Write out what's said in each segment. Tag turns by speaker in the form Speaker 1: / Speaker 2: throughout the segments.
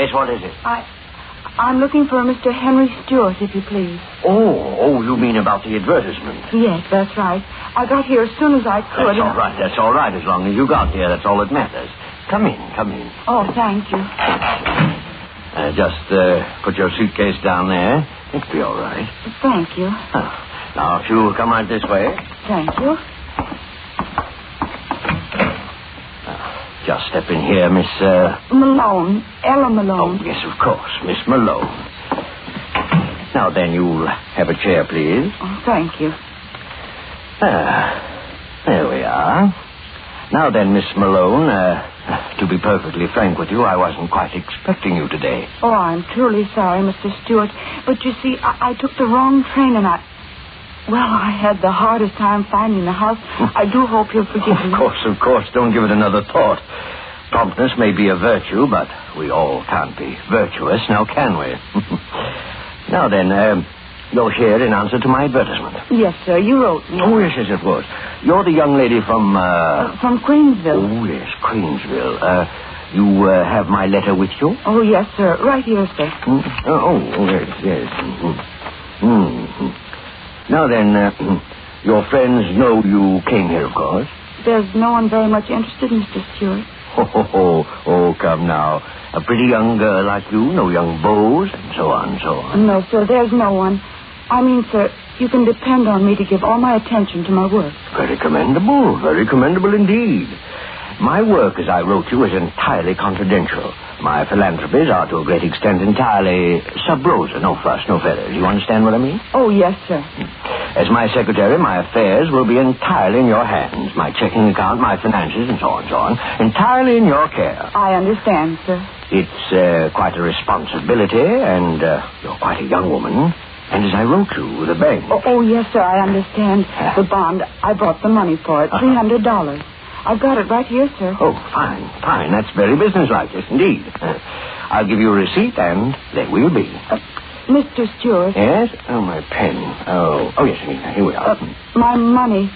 Speaker 1: Yes, what is it?
Speaker 2: I'm looking for a Mr. Henry Stewart, if you please.
Speaker 1: Oh, you mean about the advertisement?
Speaker 2: Yes, that's right. I got here as soon as I could.
Speaker 1: That's all right. As long as you got here, that's all that matters. Come in.
Speaker 2: Oh, thank you.
Speaker 1: Just put your suitcase down there. It'll be all right.
Speaker 2: Thank you.
Speaker 1: Now, if you'll come right this way.
Speaker 2: Thank you.
Speaker 1: Just step in here, Miss...
Speaker 2: Malone. Ella Malone.
Speaker 1: Oh, yes, of course. Miss Malone. Now, then, you'll have a chair, please.
Speaker 2: Oh, thank you.
Speaker 1: There we are. Now, then, Miss Malone, to be perfectly frank with you, I wasn't quite expecting you today.
Speaker 2: Oh, I'm truly sorry, Mr. Stewart. But, you see, I took the wrong train and I had the hardest time finding the house. I do hope you'll forgive me.
Speaker 1: Of course. Don't give it another thought. Promptness may be a virtue, but we all can't be virtuous, now can we? Now then, you're here in answer to my advertisement.
Speaker 2: Yes, sir. You wrote me.
Speaker 1: Oh, yes, of course. You're the young lady from...
Speaker 2: from Queensville.
Speaker 1: Oh, yes, Queensville. You have my letter with you?
Speaker 2: Oh, yes, sir. Right here, sir.
Speaker 1: Yes. Now then, your friends know you came here, of course.
Speaker 2: There's no one very much interested, Mr. Stewart.
Speaker 1: Oh, come now. A pretty young girl like you, no young beaux, and so on.
Speaker 2: No, sir, there's no one. I mean, sir, you can depend on me to give all my attention to my work.
Speaker 1: Very commendable indeed. My work, as I wrote you, is entirely confidential. My philanthropies are, to a great extent, entirely sub rosa. No fuss, no feathers. You understand what I mean?
Speaker 2: Oh, yes, sir.
Speaker 1: As my secretary, my affairs will be entirely in your hands. My checking account, my finances, and so on. Entirely in your care.
Speaker 2: I understand, sir.
Speaker 1: It's quite a responsibility, and you're quite a young woman. And as I wrote you, the bank...
Speaker 2: Oh, yes, sir, I understand. The bond, I brought the money for it, $300. I've got it right here, sir.
Speaker 1: Oh, fine. That's very businesslike, yes, indeed. I'll give you a receipt, and there we'll be.
Speaker 2: Mr. Stewart.
Speaker 1: Yes? Oh, my pen. Oh, yes, here we are.
Speaker 2: My money.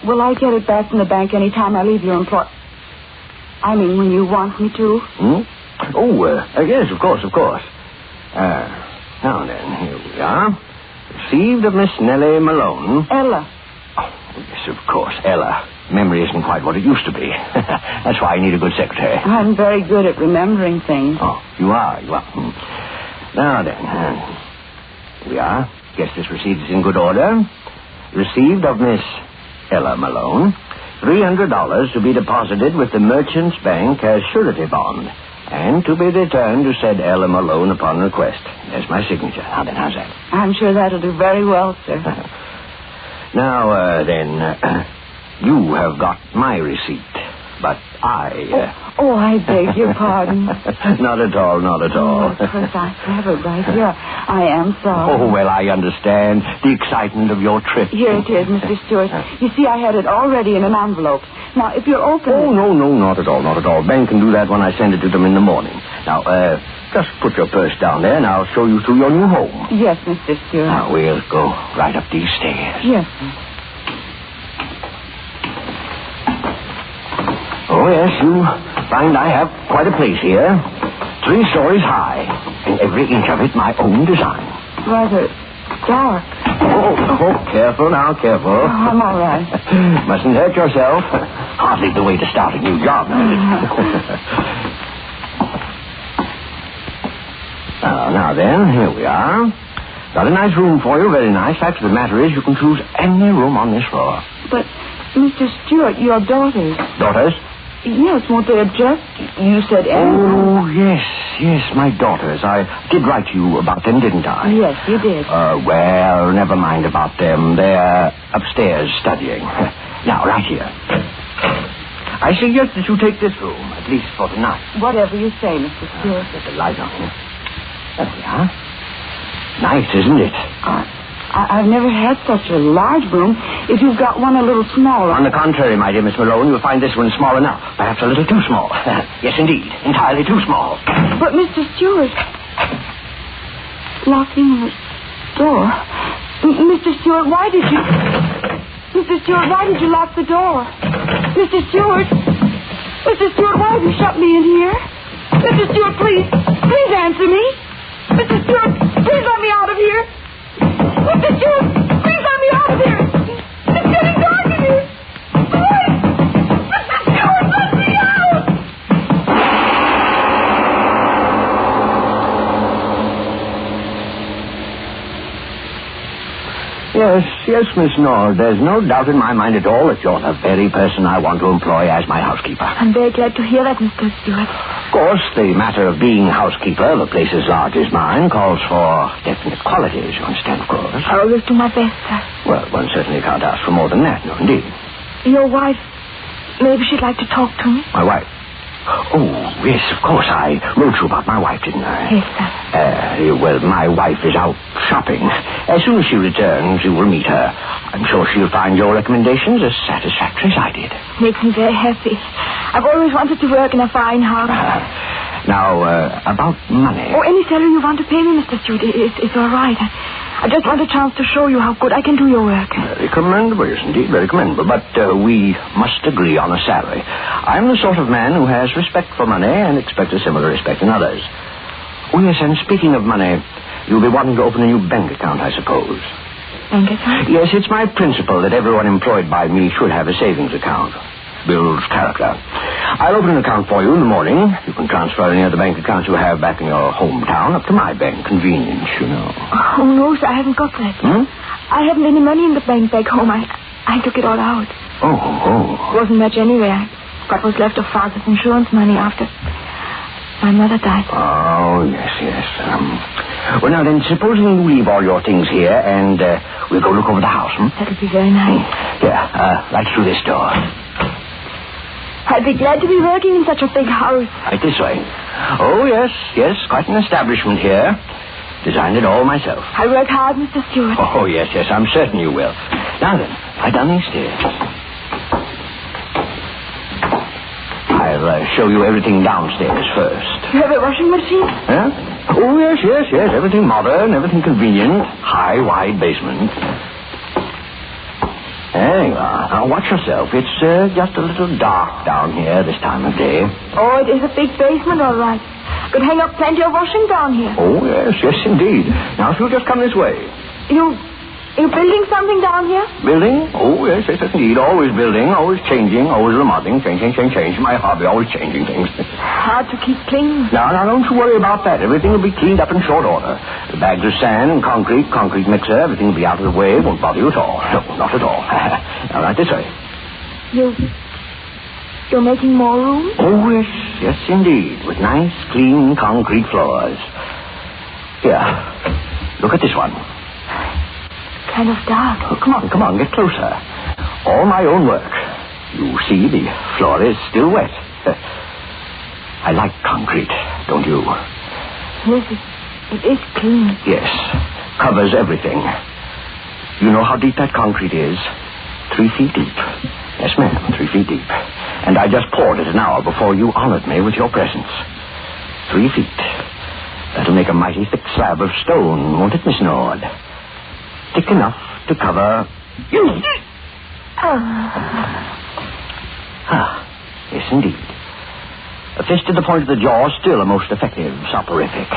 Speaker 2: Will I get it back from the bank any time I leave your employ... I mean, when you want me to?
Speaker 1: Oh, yes, of course. Now then, here we are. Received of Miss Nellie Malone.
Speaker 2: Ella.
Speaker 1: Oh, yes, of course, Ella. Memory isn't quite what it used to be. That's why I need a good secretary.
Speaker 2: I'm very good at remembering things.
Speaker 1: Oh, you are. Now then, here we are. Guess this receipt is in good order. Received of Miss Ella Malone. $300 to be deposited with the Merchants Bank as surety bond, and to be returned to said Ella Malone upon request. There's my signature. Now then, how's that?
Speaker 2: I'm sure that'll do very well, sir.
Speaker 1: Now, then... You have got my receipt, but I...
Speaker 2: I beg your pardon.
Speaker 1: Not at all.
Speaker 2: Of course, I have it right here. I am sorry.
Speaker 1: Oh, well, I understand the excitement of your trip.
Speaker 2: Here it is, Mr. Stewart. You see, I had it already in an envelope. Now, if you're open...
Speaker 1: Oh, no, not at all. Ben can do that when I send it to them in the morning. Now, just put your purse down there, and I'll show you through your new home.
Speaker 2: Yes, Mr. Stewart.
Speaker 1: Now, we'll go right up these stairs.
Speaker 2: Yes, sir.
Speaker 1: Oh, yes, you find I have quite a place here. 3 stories high, and every inch of it my own design.
Speaker 2: Rather dark.
Speaker 1: Oh, careful now.
Speaker 2: Oh, I'm all right.
Speaker 1: Mustn't hurt yourself. Hardly the way to start a new job, is it? Now then, here we are. Got a nice room for you, very nice. Fact of the matter is, you can choose any room on this floor.
Speaker 2: But, Mr. Stewart, your daughters...
Speaker 1: Daughters?
Speaker 2: Yes, won't they object? You said any...
Speaker 1: Oh, yes, my daughters. I did write to you about them, didn't I?
Speaker 2: Yes, you did.
Speaker 1: Well, never mind about them. They're upstairs studying. Now, right here. I suggest that you take this room, at least for tonight.
Speaker 2: Whatever you say, Mr. Stewart.
Speaker 1: Get the light on here. There we are. Nice, isn't it?
Speaker 2: I've never had such a large room. If you've got one a little smaller...
Speaker 1: On the contrary, my dear Miss Malone, you'll find this one small enough. Perhaps a little too small. Yes, indeed. Entirely too small.
Speaker 2: But, Mr. Stewart... Locking the door... Mr. Stewart, why did you... Mr. Stewart, why did you lock the door? Mr. Stewart, why have you shut me in here? Mr. Stewart, please. Please answer me. Mr. Stewart, please let me out of here. Mr. Stewart, please let me out of here. It's getting dark in here. Please. Mr. Stewart, let me out.
Speaker 1: Yes, Miss Nord. There's no doubt in my mind at all that you're the very person I want to employ as my housekeeper.
Speaker 2: I'm very glad to hear that, Mr. Stewart.
Speaker 1: Of course, the matter of being housekeeper of a place as large as mine calls for definite qualities, you understand, of course.
Speaker 2: I always do my best, sir.
Speaker 1: Well, one certainly can't ask for more than that, no, indeed.
Speaker 2: Your wife, maybe she'd like to talk to me.
Speaker 1: My wife? Oh, yes, of course. I wrote you about my wife, didn't I?
Speaker 2: Yes, sir.
Speaker 1: Well, my wife is out shopping. As soon as she returns, you will meet her. I'm sure she'll find your recommendations as satisfactory as I did.
Speaker 2: Makes me very happy. I've always wanted to work in a fine house.
Speaker 1: Now, about money.
Speaker 2: Oh, any salary you want to pay me, Mr. Stewart, it's all right. I just want a chance to show you how good I can do your work.
Speaker 1: Very commendable, yes, indeed, very commendable. But we must agree on a salary. I'm the sort of man who has respect for money and expects a similar respect in others. Oh, yes, and speaking of money, you'll be wanting to open a new bank account, I suppose.
Speaker 2: Bank account?
Speaker 1: Yes, it's my principle that everyone employed by me should have a savings account. Builds character. I'll open an account for you in the morning. You can transfer any other bank accounts you have back in your hometown up to my bank. Convenience, you know.
Speaker 2: Oh, no, sir, I haven't got that. I haven't any money in the bank back home. I took it all out.
Speaker 1: Oh.
Speaker 2: Wasn't much anyway. I got what's left of Father's insurance money after my mother died.
Speaker 1: Oh, yes. Well, now then, supposing you leave all your things here and we'll go look over the house,
Speaker 2: That'll be very nice.
Speaker 1: Here, right through this door.
Speaker 2: I'd be glad to be working in such a big house.
Speaker 1: Right this way. Oh, yes, quite an establishment here. Designed it all myself.
Speaker 2: I work hard, Mr. Stewart.
Speaker 1: Oh, yes, I'm certain you will. Now then, right down these stairs. I'll show you everything downstairs first.
Speaker 2: You have a washing machine?
Speaker 1: Huh? Oh, yes. Everything modern, everything convenient. High, wide basement. There you are. Now, watch yourself. It's just a little dark down here this time of day.
Speaker 2: Oh, it is a big basement, all right. Could hang up plenty of washing down here.
Speaker 1: Oh, yes, indeed. Now, if you'll just come this way.
Speaker 2: You building something down here?
Speaker 1: Building? Oh, yes, indeed. Always building, always changing, always remodeling. Change. My hobby, always changing things.
Speaker 2: Hard to keep clean.
Speaker 1: Now, don't you worry about that. Everything will be cleaned up in short order. The bags of sand and concrete mixer, everything will be out of the way. It won't bother you at all. No, not at all. Now, right this way.
Speaker 2: You're making more room?
Speaker 1: Oh, yes, indeed. With nice, clean concrete floors. Here, look at this one.
Speaker 2: Kind of dark.
Speaker 1: Oh, come on, get closer. All my own work. You see, the floor is still wet. I like concrete, don't you?
Speaker 2: Yes, it is clean.
Speaker 1: Yes, covers everything. You know how deep that concrete is? 3 feet deep. Yes, ma'am, 3 feet deep. And I just poured it an hour before you honored me with your presence. 3 feet. That'll make a mighty thick slab of stone, won't it, Miss Nord? Thick enough to cover you. Yes, indeed. A fist to the point of the jaw, still a most effective soporific.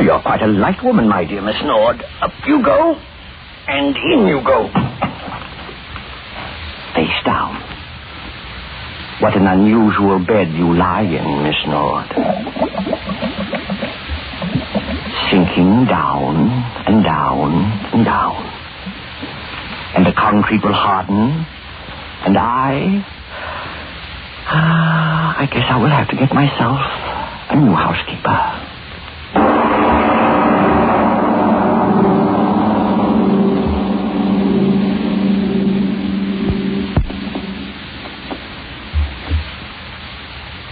Speaker 1: You're quite a light woman, my dear Miss Nord. Up you go, and in you go. Face down. What an unusual bed you lie in, Miss Nord. Sinking down and down and down. And the concrete will harden, and I guess I will have to get myself a new housekeeper.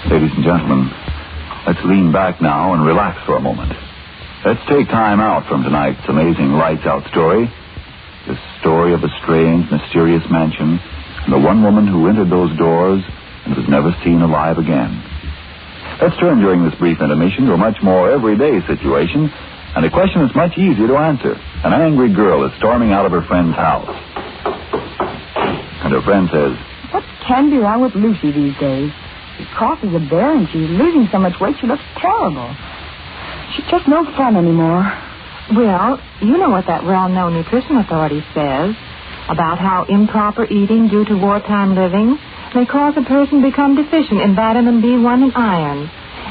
Speaker 3: Ladies and gentlemen, let's lean back now and relax for a moment. Let's take time out from tonight's amazing lights-out story. The story of a strange, mysterious mansion and the one woman who entered those doors and was never seen alive again. Let's turn during this brief intermission to a much more everyday situation and a question that's much easier to answer. An angry girl is storming out of her friend's house. And her friend says,
Speaker 2: What can be wrong with Lucy these days? She crosses a bear and she's losing so much weight she looks terrible. She's just no fun anymore.
Speaker 4: Well, you know what that well-known nutrition authority says about how improper eating due to wartime living may cause a person to become deficient in vitamin B1 and iron,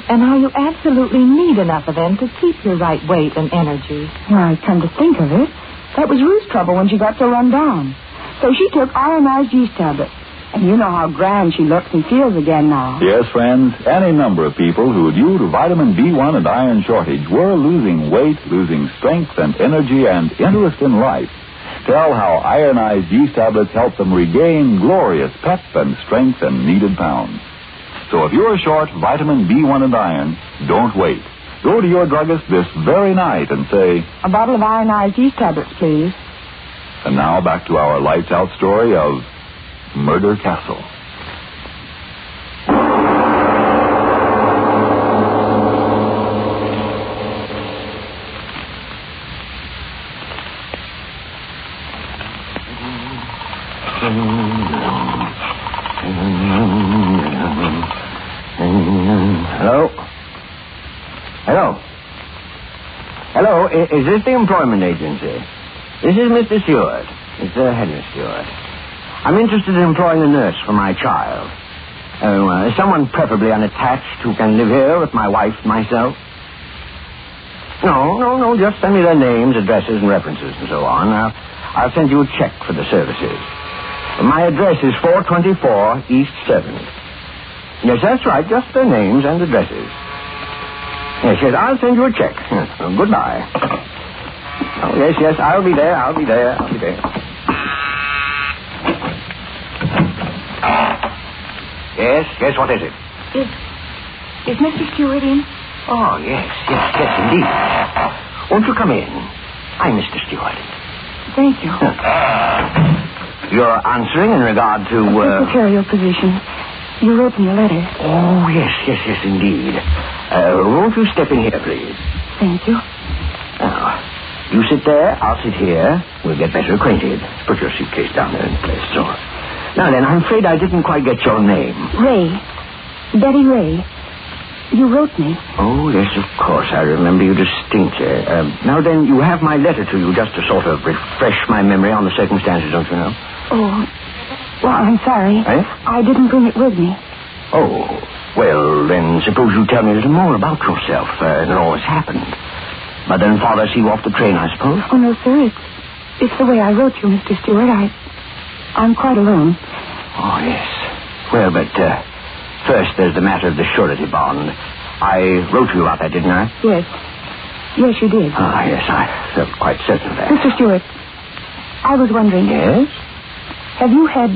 Speaker 4: and how you absolutely need enough of them to keep your right weight and energy.
Speaker 2: Well, come to think of it, that was Ruth's trouble when she got so run down. So she took ironized yeast tablets. And you know how grand she looks and feels again now.
Speaker 3: Yes, friends, any number of people who, due to vitamin B1 and iron shortage, were losing weight, losing strength and energy and interest in life, tell how ironized yeast tablets help them regain glorious pep and strength and needed pounds. So if you're short vitamin B1 and iron, don't wait. Go to your druggist this very night and say,
Speaker 2: a bottle of ironized yeast tablets, please.
Speaker 3: And now back to our lights out story of Murder Castle.
Speaker 1: Hello? Hello? Hello, is this the employment agency? This is Mr. Stewart. It's Henry Stewart. I'm interested in employing a nurse for my child. Someone preferably unattached who can live here with my wife and myself. No, just send me their names, addresses, and references and so on. I'll send you a check for the services. My address is 424 East 7th. Yes, that's right, just their names and addresses. Yes, I'll send you a check. Goodbye. Oh, yes, I'll be there. Yes, what is it?
Speaker 2: Is Mr. Stewart in?
Speaker 1: Oh, yes, indeed. Won't you come in? I'm Mr. Stewart.
Speaker 2: Thank you.
Speaker 1: You're answering in regard to,
Speaker 2: secretarial position. You wrote me a letter.
Speaker 1: Oh, yes, indeed. Won't you step in here, please?
Speaker 2: Thank you.
Speaker 1: Now, you sit there, I'll sit here. We'll get better acquainted. Put your suitcase down there in place, so. Now then, I'm afraid I didn't quite get your name.
Speaker 2: Ray. Betty Ray. You wrote me.
Speaker 1: Oh, yes, of course. I remember you distinctly. Now then, you have my letter to you just to sort of refresh my memory on the circumstances, don't you know?
Speaker 2: Oh, well, I'm sorry.
Speaker 1: Eh?
Speaker 2: I didn't bring it with me.
Speaker 1: Oh, well, then suppose you tell me a little more about yourself and all that's happened. Mother and father see you off the train, I suppose?
Speaker 2: Oh, no, sir. It's the way I wrote you, Mr. Stewart. I'm quite alone.
Speaker 1: Oh, yes. Well, but first there's the matter of the surety bond. I wrote you about that, didn't I?
Speaker 2: Yes. Yes, you did.
Speaker 1: Ah, yes, I felt quite certain of that.
Speaker 2: Mr. Stewart, I was wondering...
Speaker 1: Yes?
Speaker 2: Have you had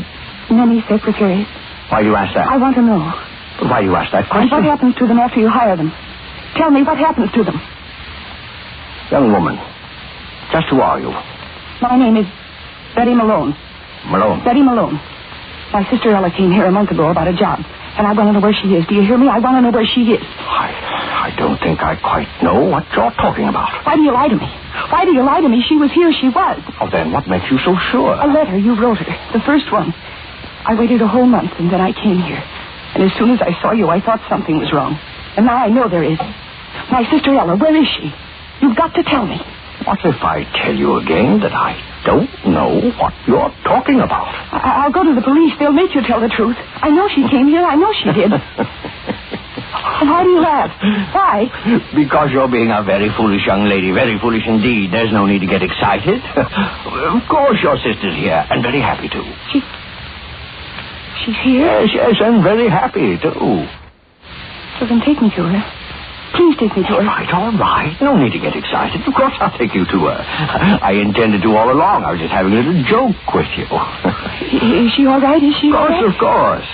Speaker 2: many secretaries?
Speaker 1: Why do you ask that?
Speaker 2: I want to know.
Speaker 1: Why do you ask that question?
Speaker 2: And what happens to them after you hire them? Tell me what happens to them.
Speaker 1: Young woman, just who are you?
Speaker 2: My name is Betty Malone.
Speaker 1: Malone?
Speaker 2: Betty Malone. My sister Ella came here a month ago about a job, and I want to know where she is. Do you hear me? I want to know where she is.
Speaker 1: I don't think I quite know what you're talking about.
Speaker 2: Why do you lie to me? Why do you lie to me? She was here. She was.
Speaker 1: Oh, then what makes you so sure?
Speaker 2: A letter you wrote her. The first one. I waited a whole month, and then I came here. And as soon as I saw you, I thought something was wrong. And now I know there is. My sister Ella, where is she? You've got to tell me.
Speaker 1: What if I tell you again that I don't know what you're talking about?
Speaker 2: I'll go to the police. They'll make you tell the truth. I know she came here. I know she did. Why do you laugh? Why?
Speaker 1: Because you're being a very foolish young lady. Very foolish indeed. There's no need to get excited. Of course your sister's here, and very happy too.
Speaker 2: She's here?
Speaker 1: Yes, and very happy too.
Speaker 2: So then take me to her. Please take me to her.
Speaker 1: All right. No need to get excited. Of course I'll take you to her. I intended to all along. I was just having a little joke with you.
Speaker 2: Is she all right? Is she all right?
Speaker 1: Of course.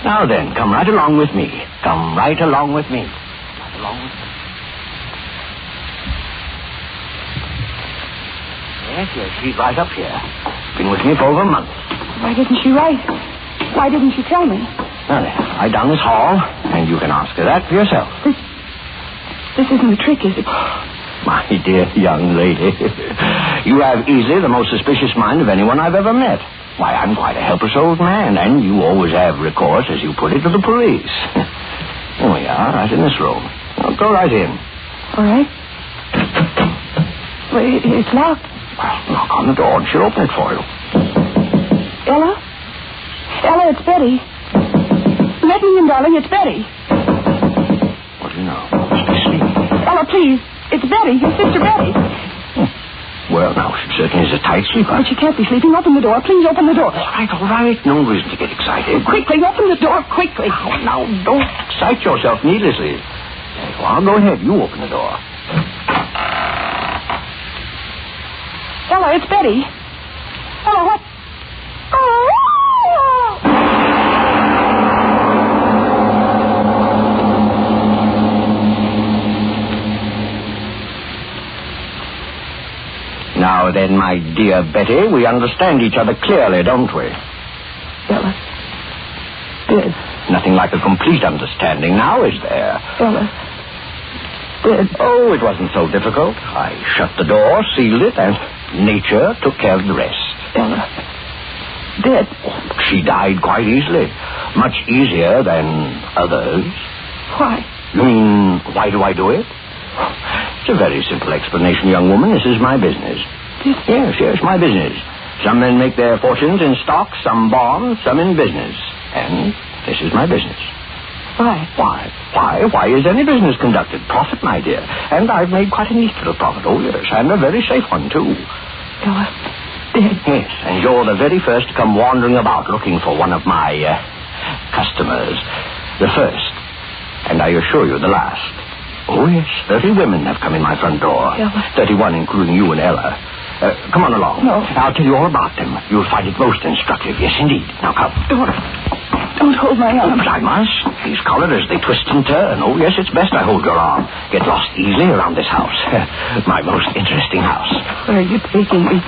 Speaker 1: Now then, come right along with me. Come right along with me. Right along with me. Yes, she's right up here. Been with me for over a month.
Speaker 2: Why didn't she write? Why didn't she tell me?
Speaker 1: Now then, right down this hall, and you can ask her that for yourself.
Speaker 2: This isn't a trick, is it?
Speaker 1: My dear young lady, you have easily the most suspicious mind of anyone I've ever met. Why, I'm quite a helpless old man, and you always have recourse, as you put it, to the police. Here we are, right in this room. Well, go right in.
Speaker 2: All right. Wait, it's locked.
Speaker 1: Well, knock on the door, and she'll open it for you.
Speaker 2: Ella? Ella, it's Betty. Let me in, darling. It's Betty.
Speaker 1: What do you know? Must be sleeping.
Speaker 2: Ella, please. It's Betty, your sister Betty.
Speaker 1: Well, now, she certainly is a tight sleeper.
Speaker 2: But she can't be sleeping. Open the door. Please open the door.
Speaker 1: All right. No reason to get excited.
Speaker 2: Quickly, open the door, quickly.
Speaker 1: Now, don't excite yourself needlessly. There you are. Go ahead. You open the door.
Speaker 2: Ella, it's Betty. Ella, what? Oh!
Speaker 1: Now then, my dear Betty, we understand each other clearly, don't we?
Speaker 2: Ella. Dead.
Speaker 1: Nothing like a complete understanding now, is there?
Speaker 2: Ella. Dead.
Speaker 1: Oh, it wasn't so difficult. I shut the door, sealed it, and nature took care of the rest.
Speaker 2: Ella. Dead.
Speaker 1: She died quite easily. Much easier than others.
Speaker 2: Why?
Speaker 1: You mean, why do I do it? It's a very simple explanation, young woman. This is my business. Yes, my business. Some men make their fortunes in stocks, some bonds, some in business. And this is my business.
Speaker 2: Why?
Speaker 1: Why is any business conducted? Profit, my dear. And I've made quite a neat little profit. Oh, yes, and a very safe one, too.
Speaker 2: Ella, dead.
Speaker 1: Yes, and you're the very first to come wandering about looking for one of my customers. The first. And I assure you, the last. Oh, yes, 30 women have come in my front door.
Speaker 2: Ella.
Speaker 1: 31, including you and Ella. Come on along.
Speaker 2: No.
Speaker 1: I'll tell you all about them. You'll find it most instructive. Yes, indeed. Now, come.
Speaker 2: Don't hold my arm.
Speaker 1: But I must. These collars, they twist and turn. Oh, yes, it's best I hold your arm. Get lost easily around this house. My most interesting house.
Speaker 2: Where are you taking me?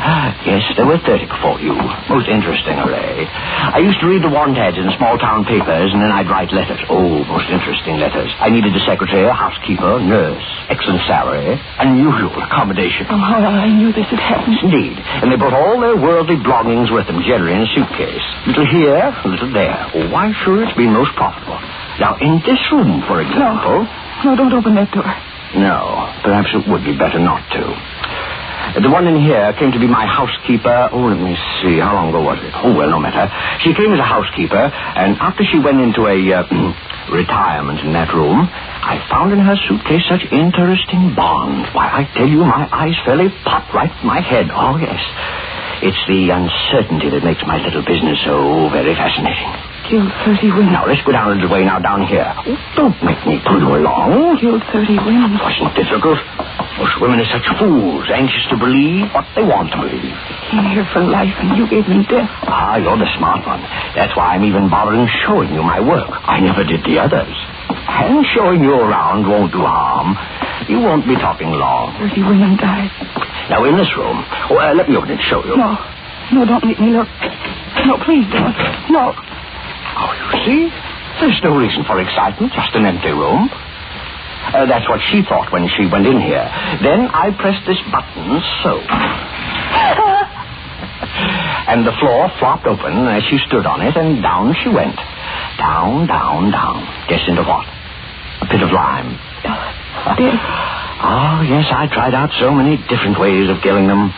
Speaker 1: Yes, there were 30 before you. Most interesting array. I used to read the want ads in small-town papers, and then I'd write letters. Oh, most interesting letters. I needed a secretary, a housekeeper, nurse, excellent salary, unusual accommodation.
Speaker 2: Oh, I knew this had happened.
Speaker 1: Indeed. And they brought all their worldly belongings with them, generally in a suitcase. Little here, a little there. Oh, why, sure, it's been most profitable. Now, in this room, for example...
Speaker 2: No, don't open that door.
Speaker 1: No, perhaps it would be better not to. The one in here came to be my housekeeper. Oh, let me see. How long ago was it? Oh, well, no matter. She came as a housekeeper, and after she went into a retirement in that room, I found in her suitcase such interesting bonds. Why, I tell you, my eyes fairly popped right in my head. Oh, yes. It's the uncertainty that makes my little business so very fascinating.
Speaker 2: Killed 30 women.
Speaker 1: Now, let's go down a little way now, down here. Oh, don't make me pull you along.
Speaker 2: Killed 30 women.
Speaker 1: It wasn't difficult. Most women are such fools, anxious to believe what they want to believe.
Speaker 2: Came here for life, and you gave them death.
Speaker 1: Ah, you're the smart one. That's why I'm even bothering showing you my work. I never did the others. And showing you around won't do harm. You won't be talking long.
Speaker 2: 30 women died.
Speaker 1: Now, in this room... Oh, let me open it and show you.
Speaker 2: No, don't make me look. No, please don't. No.
Speaker 1: Oh, you see? There's no reason for excitement, just an empty room. That's what she thought when she went in here. Then I pressed this button, so. And the floor flopped open as she stood on it, and down she went. Down, down, down. Guess into what? A pit of lime.
Speaker 2: Dead.
Speaker 1: Oh, yes, I tried out so many different ways of killing them.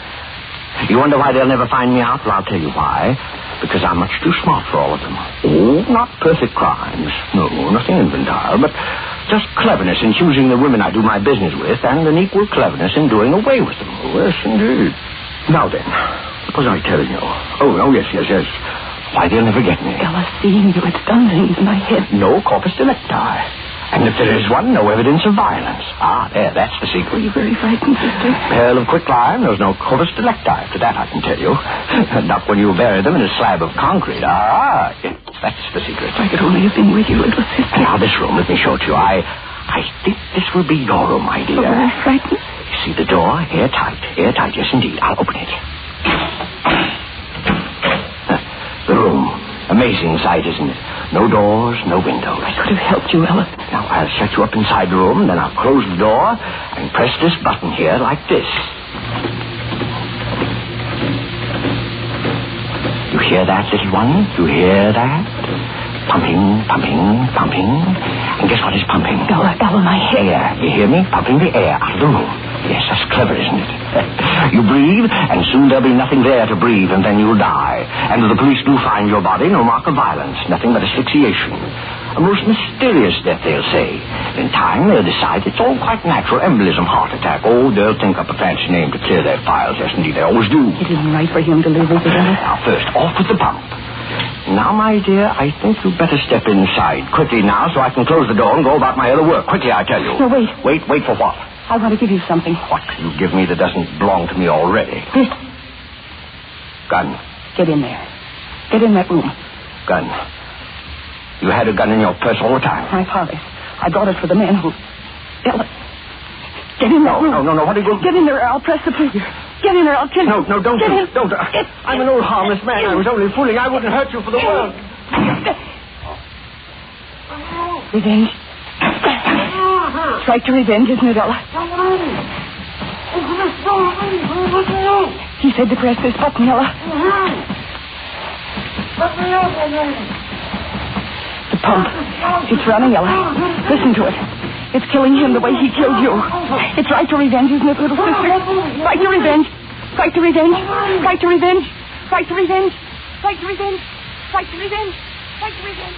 Speaker 1: You wonder why they'll never find me out? Well, I'll tell you why. Because I'm much too smart for all of them. Oh, not perfect crimes. No, nothing infantile, but just cleverness in choosing the women I do my business with, and an equal cleverness in doing away with them. Oh, yes, indeed. Now then, what was I telling you? Oh, yes. Why, they'll never get me.
Speaker 2: Ella, seeing you, it's done things in my head.
Speaker 1: No corpus delicti. And if there is one, no evidence of violence. Ah, there, that's the secret.
Speaker 2: Were you very frightened, sister?
Speaker 1: Pearl of quicklime, there's no corpus delicti. To that I can tell you. Not when you bury them in a slab of concrete. Ah, yes, that's the secret.
Speaker 2: If I could only have been with you, little sister.
Speaker 1: Now, this room, let me show it to you. I think this will be your room, my dear.
Speaker 2: Oh, very frightened?
Speaker 1: You see the door? Airtight. Airtight, yes, indeed. I'll open it. The room. Amazing sight, isn't it? No doors, no windows.
Speaker 2: I could have helped you, Ella.
Speaker 1: Now, I'll shut you up inside the room, then I'll close the door and press this button here like this. You hear hear that, little one? You hear that? Pumping, pumping, pumping. And guess what is pumping?
Speaker 2: Ella, my head.
Speaker 1: Air. You hear me? Pumping the air out of the room. Yes, that's clever, isn't it? You breathe, and soon there'll be nothing there to breathe, and then you'll die. And if the police do find your body, no mark of violence, nothing but asphyxiation. A most mysterious death, they'll say. In time, they'll decide it's all quite natural. Embolism, heart attack. Oh, they'll think up a fancy name to clear their files. Yes, indeed, they always do.
Speaker 2: It isn't right for him to live, is it, Ella?
Speaker 1: Now, first, off with the pump. Now, my dear, I think you'd better step inside. Quickly now, so I can close the door and go about my other work. Quickly, I tell you.
Speaker 2: No, wait.
Speaker 1: Wait for what?
Speaker 2: I want to give you something.
Speaker 1: What can you give me that doesn't belong to me already?
Speaker 2: This.
Speaker 1: Gun.
Speaker 2: Get in there. Get in that room.
Speaker 1: Gun. You had a gun in your purse all the time.
Speaker 2: My father's. I brought it for the man who... Ella. Get in that room.
Speaker 1: No. What are you going to...
Speaker 2: Get in there, I'll press the trigger. Get in there, I'll kill you.
Speaker 1: No, don't.
Speaker 2: Get in.
Speaker 1: Don't. I'm an old harmless man. I was only fooling. I wouldn't hurt you for the world.
Speaker 2: Revenge. It's right to revenge, isn't it, Ella? He said to press this button, Ella. The pump. It's running, Ella. Listen to it. It's killing him the way he killed you. It's right to revenge, isn't it, little sister? Right to revenge. Right to revenge. Right to revenge. Right to revenge. Right to revenge. Right to revenge. Right to revenge.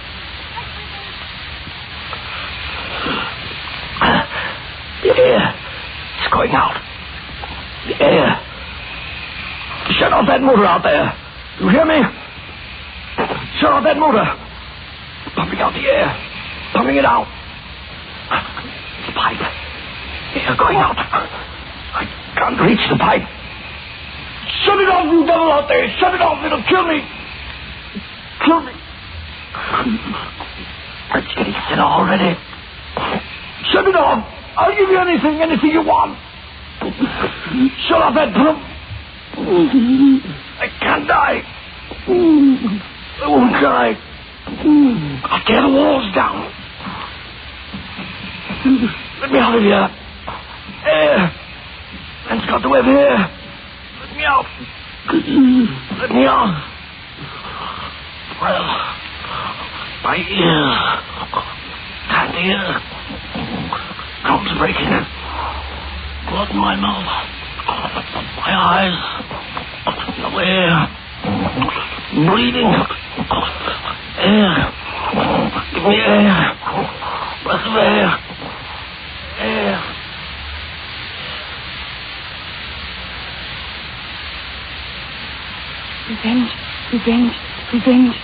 Speaker 1: The air. It's going out. The air. Shut off that motor out there. You hear me? Shut off that motor. Pumping out the air. Pumping it out. The pipe. Air going out. I can't reach the pipe. Shut it off, you devil out there. Shut it off. It'll kill me. Kill me. It's getting thin already. Shut it off. I'll give you anything you want. Shut off that pump. I can't die. I won't die. I'll tear the walls down. Let me out of here. Air. Man's got the web here. Let me out. Let me out. Well, my ears. Can't hear. Gums breaking. Blood in my mouth. My eyes. No air. Bleeding. Air. Give me air. Breath of air. Air.
Speaker 2: Revenge. Revenge. Revenge.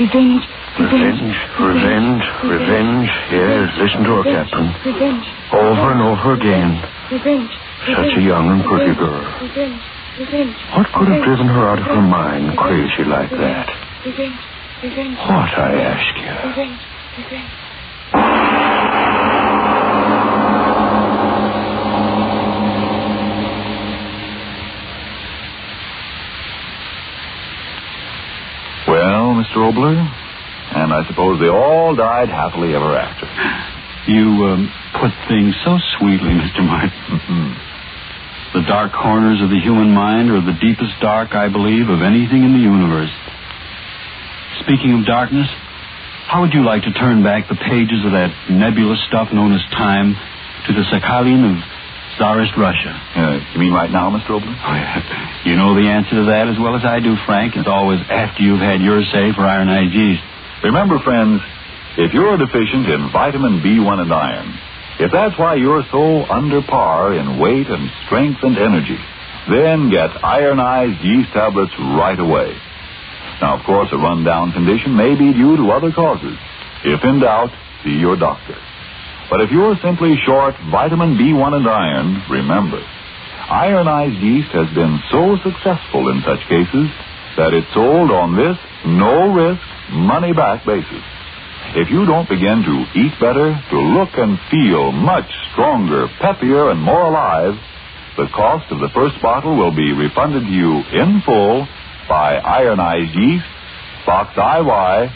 Speaker 2: Revenge. Revenge.
Speaker 1: Revenge. Yes, listen to her, Captain.
Speaker 2: Revenge.
Speaker 1: Over and over again.
Speaker 2: Revenge.
Speaker 1: Such a young and pretty girl.
Speaker 2: Revenge. Revenge.
Speaker 1: What could have driven her out of her mind crazy like that?
Speaker 2: Revenge. Revenge.
Speaker 1: What, I ask you?
Speaker 2: Revenge. Revenge.
Speaker 3: Well, Mr. Oboler, and I suppose they all died happily ever after.
Speaker 5: You put things so sweetly, Mr. Martin. The dark corners of the human mind are the deepest dark, I believe, of anything in the universe. Speaking of darkness, how would you like to turn back the pages of that nebulous stuff known as time to the Sakhalin of Tsarist Russia?
Speaker 3: You mean right now, Mr. Oboler?
Speaker 5: Oh, yeah. You know the answer to that as well as I do, Frank. It's always after you've had your say for ironized yeast.
Speaker 3: Remember, friends, if you're deficient in vitamin B1 and iron, if that's why you're so under par in weight and strength and energy, then get ironized yeast tablets right away. Now, of course, a run-down condition may be due to other causes. If in doubt, see your doctor. But if you're simply short vitamin B1 and iron, remember, ironized yeast has been so successful in such cases that it's sold on this no-risk, money-back basis. If you don't begin to eat better, to look and feel much stronger, peppier, and more alive, the cost of the first bottle will be refunded to you in full by Ironized Yeast, Box IY,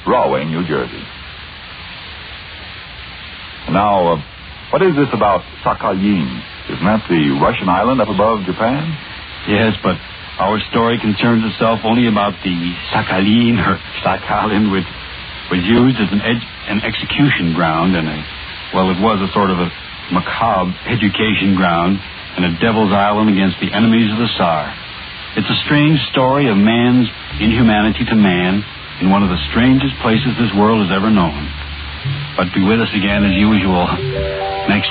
Speaker 3: Rahway, New Jersey. Now, what is this about Sakhalin? Isn't that the Russian island up above Japan?
Speaker 5: Yes, but Our story concerns itself only about the Sakhalin, which was used as an execution ground and it was a sort of a macabre education ground and a devil's island against the enemies of the Tsar. It's a strange story of man's inhumanity to man in one of the strangest places this world has ever known. But be with us again as usual next